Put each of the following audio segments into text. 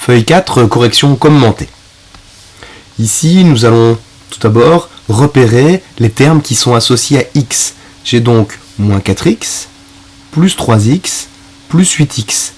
Feuille 4, correction commentée. Ici, nous allons tout d'abord repérer les termes qui sont associés à x. J'ai donc moins 4x, plus 3x, plus 8x.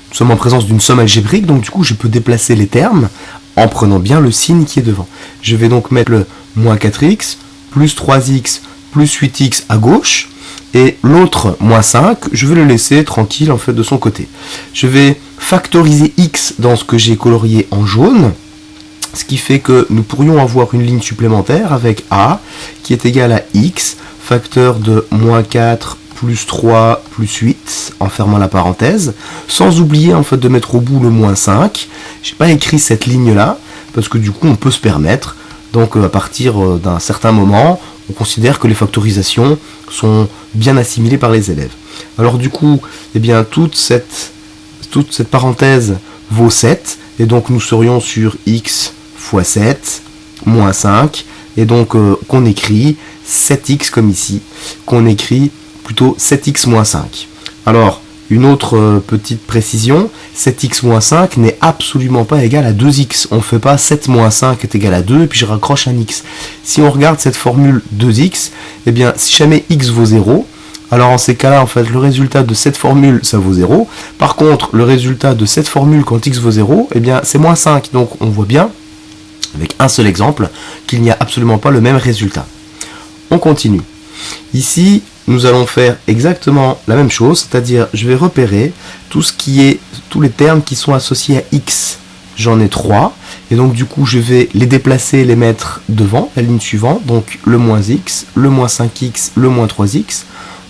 Nous sommes en présence d'une somme algébrique, donc du coup je peux déplacer les termes en prenant bien le signe qui est devant. Je vais donc mettre le moins 4x, plus 3x, plus 8x à gauche, et l'autre moins 5, je vais le laisser tranquille en fait de son côté. Je vais factoriser x dans ce que j'ai colorié en jaune, ce qui fait que nous pourrions avoir une ligne supplémentaire avec a qui est égal à x, facteur de moins 4 plus 3 plus 8, en fermant la parenthèse, sans oublier en fait de mettre au bout le moins 5. Je n'ai pas écrit cette ligne-là, parce que du coup on peut se permettre, donc à partir d'un certain moment, on considère que les factorisations sont bien assimilées par les élèves. Alors du coup, eh bien, toute cette parenthèse vaut 7, et donc nous serions sur x fois 7, moins 5, et donc qu'on écrit 7x comme ici, qu'on écrit plutôt 7x moins 5. Alors, une autre petite précision, 7x moins 5 n'est absolument pas égal à 2x. On ne fait pas 7 moins 5 est égal à 2 et puis je raccroche un x. Si on regarde cette formule 2x, eh bien, si jamais x vaut 0, alors en ces cas-là, en fait, le résultat de cette formule, ça vaut 0. Par contre, le résultat de cette formule quand x vaut 0, eh bien, c'est moins 5. Donc, on voit bien, avec un seul exemple, qu'il n'y a absolument pas le même résultat. On continue. Ici, nous allons faire exactement la même chose, c'est-à-dire je vais repérer tous les termes qui sont associés à x. J'en ai 3, et donc du coup je vais les déplacer et les mettre devant la ligne suivante, donc le moins x, le moins 5x, le moins 3x.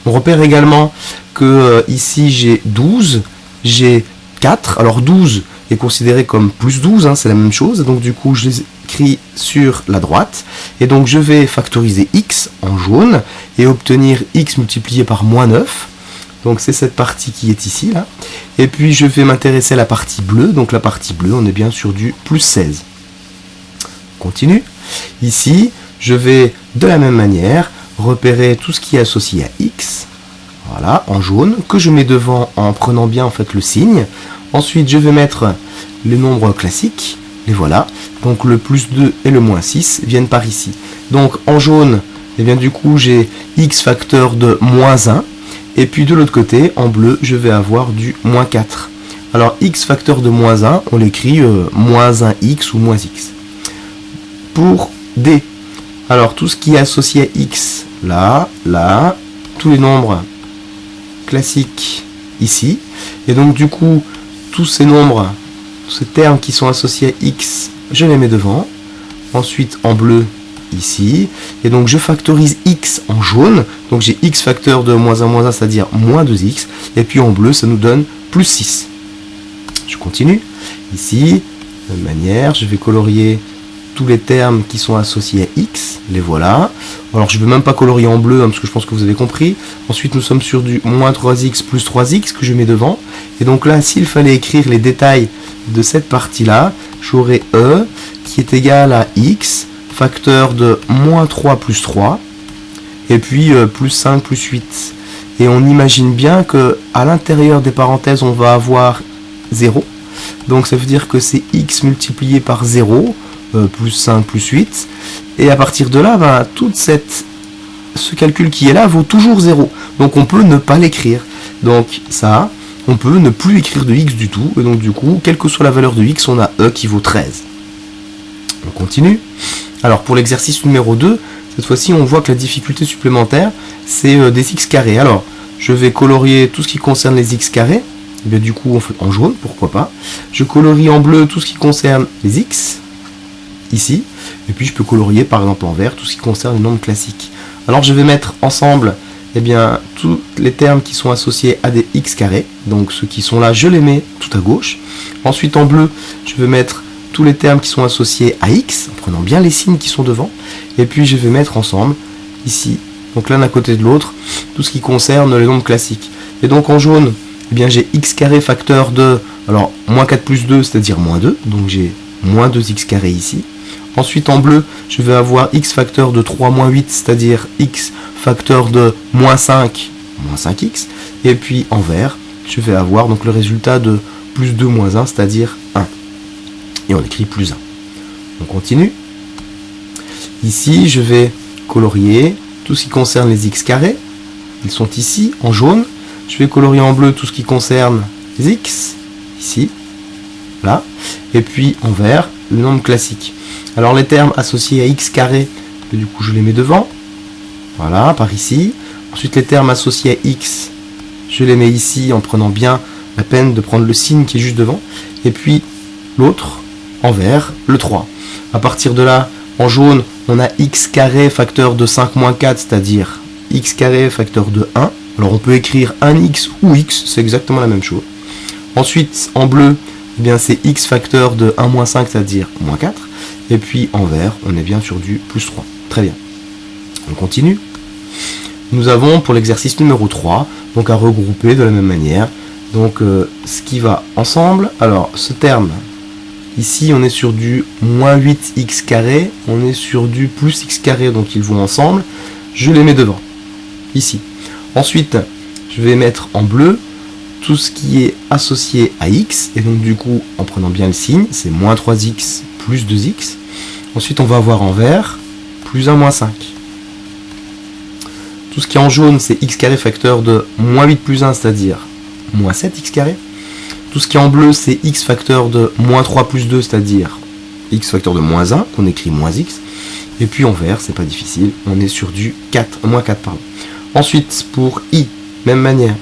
On repère également que ici j'ai 12, j'ai 4, alors 12 est considéré comme plus 12, c'est la même chose, donc du coup je les écris sur la droite, et donc je vais factoriser x en jaune, et obtenir x multiplié par moins 9, donc c'est cette partie qui est ici, là, et puis je vais m'intéresser à la partie bleue, donc la partie bleue, on est bien sur du plus 16. On continue, ici, je vais de la même manière repérer tout ce qui est associé à x, voilà, en jaune, que je mets devant en prenant bien en fait le signe. Ensuite, je vais mettre les nombres classiques, les voilà. Donc le plus 2 et le moins 6 viennent par ici. Donc en jaune, eh bien du coup j'ai x facteur de moins 1. Et puis de l'autre côté, en bleu, je vais avoir du moins 4. Alors x facteur de moins 1, on l'écrit moins 1x ou moins x. Pour D, alors tout ce qui est associé à x, là, là, tous les nombres classiques ici. Et donc du coup, tous ces nombres, tous ces termes qui sont associés à x, je les mets devant. Ensuite en bleu ici. Et donc je factorise x en jaune. Donc j'ai x facteur de moins 1, c'est-à-dire moins 2x. Et puis en bleu, ça nous donne plus 6. Je continue. Ici, de la même manière, je vais colorier tous les termes qui sont associés à x. Les voilà. Alors je ne vais même pas colorier en bleu, parce que je pense que vous avez compris. Ensuite, nous sommes sur du moins 3x plus 3x que je mets devant. Et donc là, s'il fallait écrire les détails de cette partie-là, j'aurais e qui est égal à x, facteur de moins 3 plus 3, et puis plus 5 plus 8. Et on imagine bien que à l'intérieur des parenthèses, on va avoir 0. Donc ça veut dire que c'est x multiplié par 0, plus 5 plus 8. Et à partir de là, tout ce calcul qui est là vaut toujours 0. Donc on peut ne pas l'écrire. Donc ça, on peut ne plus écrire de x du tout. Et donc du coup, quelle que soit la valeur de x, on a e qui vaut 13. On continue. Alors pour l'exercice numéro 2, cette fois-ci on voit que la difficulté supplémentaire, c'est des x carrés. Alors, je vais colorier tout ce qui concerne les x carrés. Et bien, du coup, en jaune, pourquoi pas. Je colorie en bleu tout ce qui concerne les x, ici. Et puis je peux colorier par exemple en vert tout ce qui concerne les nombres classiques. Alors je vais mettre ensemble tous les termes qui sont associés à des x carrés. Donc ceux qui sont là, je les mets tout à gauche. Ensuite en bleu, je vais mettre tous les termes qui sont associés à x, en prenant bien les signes qui sont devant. Et puis je vais mettre ensemble, ici, donc l'un à côté de l'autre, tout ce qui concerne les nombres classiques. Et donc en jaune, j'ai x carré facteur de, alors moins 4 plus 2, c'est-à-dire moins 2. Donc j'ai moins 2x carré ici. Ensuite en bleu, je vais avoir x facteur de 3 moins 8, c'est-à-dire x facteur de moins 5, moins 5x. Et puis en vert, je vais avoir donc le résultat de plus 2 moins 1, c'est-à-dire 1. et on écrit plus 1. On continue. Ici, je vais colorier tout ce qui concerne les x carrés. Ils sont ici, en jaune. Je vais colorier en bleu tout ce qui concerne les x, ici, là. Et puis en vert, le nombre classique. Alors les termes associés à x carré, du coup je les mets devant. Voilà, par ici. Ensuite les termes associés à x, je les mets ici en prenant bien la peine de prendre le signe qui est juste devant. Et puis l'autre, en vert, le 3. À partir de là, en jaune, on a x carré facteur de 5 moins 4, c'est-à-dire x carré facteur de 1. Alors on peut écrire 1x ou x, c'est exactement la même chose. Ensuite, en bleu, eh bien c'est x facteur de 1 moins 5, c'est-à-dire moins 4. Et puis en vert, on est bien sur du plus 3. Très bien. On continue. Nous avons pour l'exercice numéro 3, donc à regrouper de la même manière. Donc ce qui va ensemble, alors ce terme, ici on est sur du moins 8x carré, on est sur du plus x carré, donc ils vont ensemble. Je les mets devant, ici. Ensuite, je vais mettre en bleu tout ce qui est associé à x, et donc du coup, en prenant bien le signe, c'est moins 3x plus 2x. Ensuite, on va avoir en vert plus 1 moins 5. Tout ce qui est en jaune, c'est x carré facteur de moins 8 plus 1, c'est-à-dire moins 7x carré. Tout ce qui est en bleu, c'est x facteur de moins 3 plus 2, c'est-à-dire x facteur de moins 1, qu'on écrit moins x. Et puis en vert, c'est pas difficile, on est sur du moins 4, pardon. Ensuite, pour i, même manière.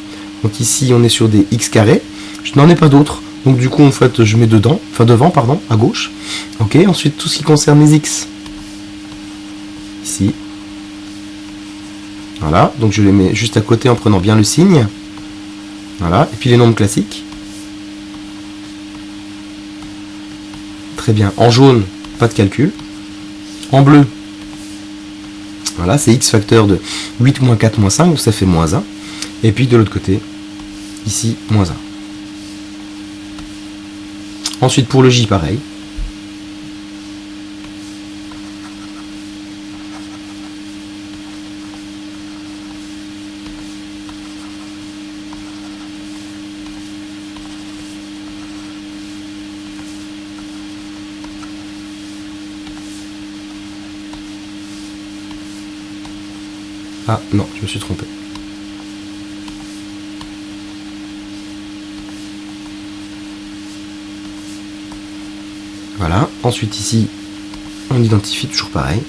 Donc ici, on est sur des x carrés. Je n'en ai pas d'autres. Donc du coup, en fait, je mets devant, à gauche. Ok, ensuite, tout ce qui concerne les x. Ici. Voilà, donc je les mets juste à côté en prenant bien le signe. Voilà, et puis les nombres classiques. Très bien. En jaune, pas de calcul. En bleu, voilà, c'est x facteur de 8 moins 4 moins 5, donc ça fait moins 1. Et puis de l'autre côté, ici, moins 1. Ensuite, pour le j, pareil. Ah non, je me suis trompé. Voilà, ensuite ici, on identifie toujours pareil.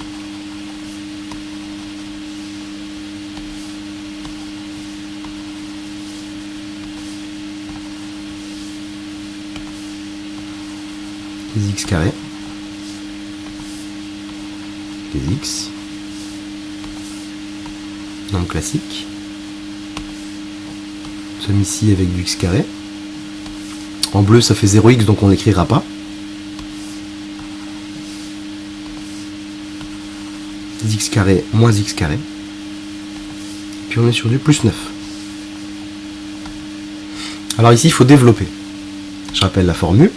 Les x carrés. Les x. Nombre classique. Nous sommes ici avec du x carré. En bleu, ça fait 0x, donc on n'écrira pas. X carré moins x carré. Puis on est sur du plus 9. Alors ici, il faut développer. Je rappelle la formule.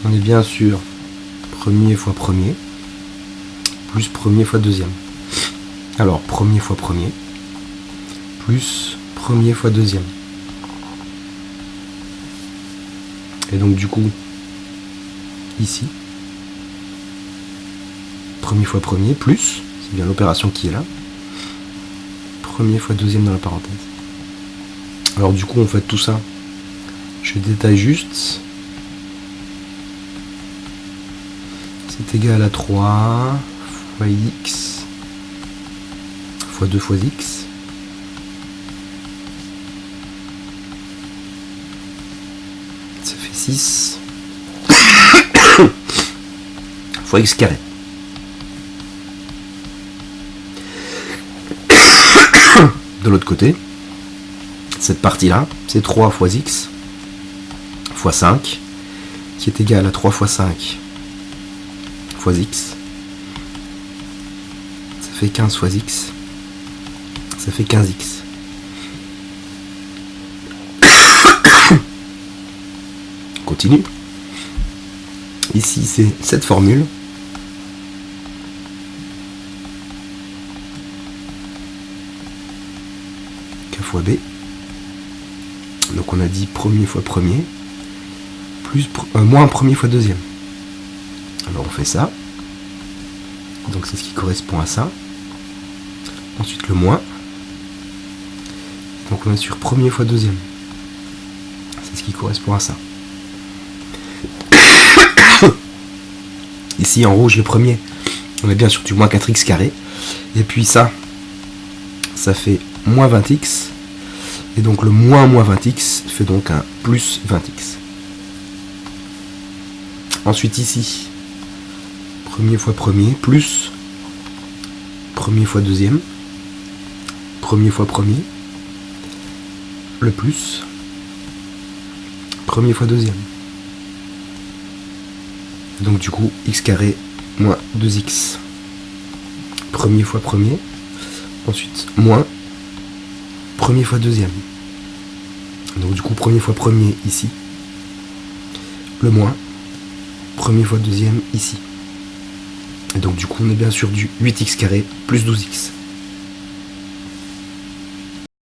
On est bien sûr premier fois premier, plus premier fois deuxième. Alors, premier fois premier, plus premier fois deuxième. Et donc du coup, ici, premier fois premier, plus, c'est bien l'opération qui est là, premier fois deuxième dans la parenthèse. Alors du coup, on fait tout ça. Je détaille juste. C'est égal à 3 fois x fois 2 fois x. Ça fait 6 fois x carré. De l'autre côté, cette partie-là, c'est 3 fois x fois 5, qui est égal à 3 fois 5 fois x. Ça fait 15 fois x. Ça fait 15x. On continue. Ici, c'est cette formule. fois b. Donc on a dit premier fois premier, moins premier fois deuxième. Alors on fait ça. Donc c'est ce qui correspond à ça. Ensuite le moins. Donc on est sur premier fois deuxième. C'est ce qui correspond à ça. Ici en rouge le premier, on est bien sur du moins 4x carré. Et puis ça fait moins 20x. Et donc le moins 20x fait donc un plus 20x. Ensuite ici, premier fois premier, plus premier fois deuxième, premier fois premier, le plus, premier fois deuxième. Donc du coup, x carré moins 2x. Premier fois premier, ensuite moins premier fois deuxième. Donc du coup, premier fois premier ici, le moins, premier fois deuxième ici. Et donc du coup, on est bien sur du 8x carré plus 12x.